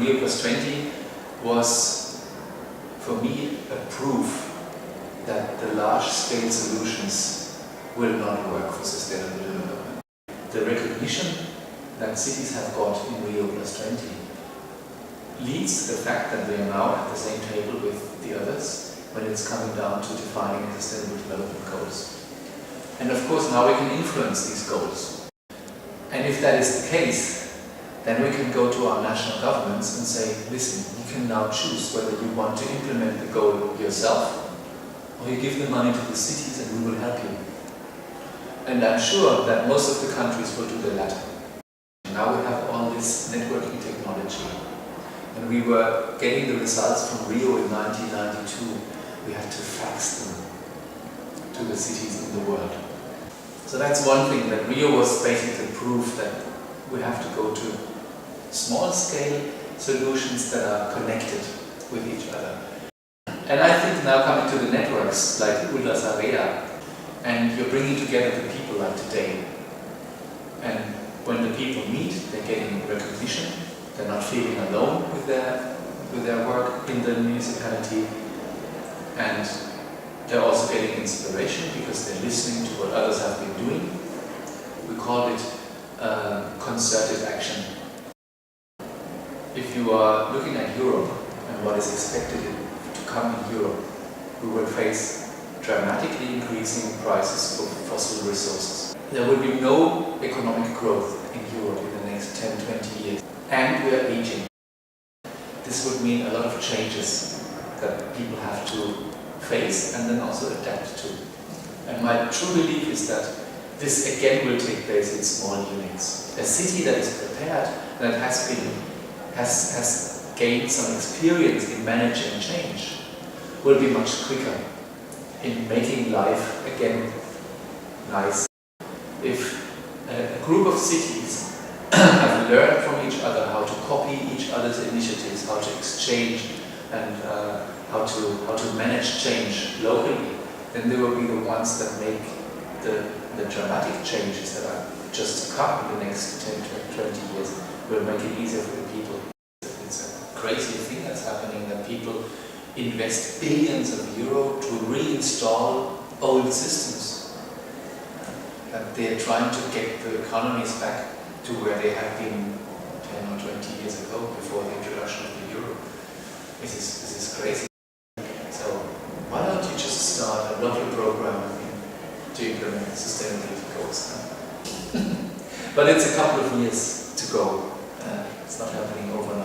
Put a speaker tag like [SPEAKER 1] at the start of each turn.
[SPEAKER 1] Rio +20 was, for me, a proof that the large-scale solutions will not work for sustainable development. The recognition that cities have got in Rio +20 leads to the fact that we are now at the same table with the others when it's coming down to defining sustainable development goals. And of course now we can influence these goals. And if that is the case, then we can go to our national governments and say, listen, you can now choose whether you want to implement the goal yourself or you give the money to the cities and we will help you. And I'm sure that most of the countries will do the latter. Now we have all this networking technology. And we were getting the results from Rio in 1992. We had to fax them to the cities in the world. So that's one thing, that Rio was basically proof that we have to go to small-scale solutions that are connected with each other. And I think now coming to the networks like ICLEI, and you're bringing together the people like today. And when the people meet, they're getting recognition. They're not feeling alone with their work in the municipality, and they're also getting inspiration because they're listening to what others have been doing. We call it concerted action. If you are looking at Europe and what is expected to come in Europe, we will face dramatically increasing prices for fossil resources. There will be no economic growth in Europe in the next 10-20 years. And we are aging. This would mean a lot of changes that people have to face and then also adapt to. And my true belief is that this again will take place in small units. A city that is prepared, that has gained some experience in managing change, will be much quicker in making life again nice. If a group of cities have learned from each other how to copy each other's initiatives, how to exchange and how to manage change locally, then they will be the ones that make the dramatic changes that are just to come in the next 10, 20 years, will make it easier for the people. It's a crazy thing that's happening, that people invest billions of euros to reinstall old systems. That they're trying to get the economies back to where they had been 10 or 20 years ago, before the introduction of the euro. This is crazy. So why don't you just start a local program to implement sustainability goals? But it's a couple of years to go. It's not happening overnight.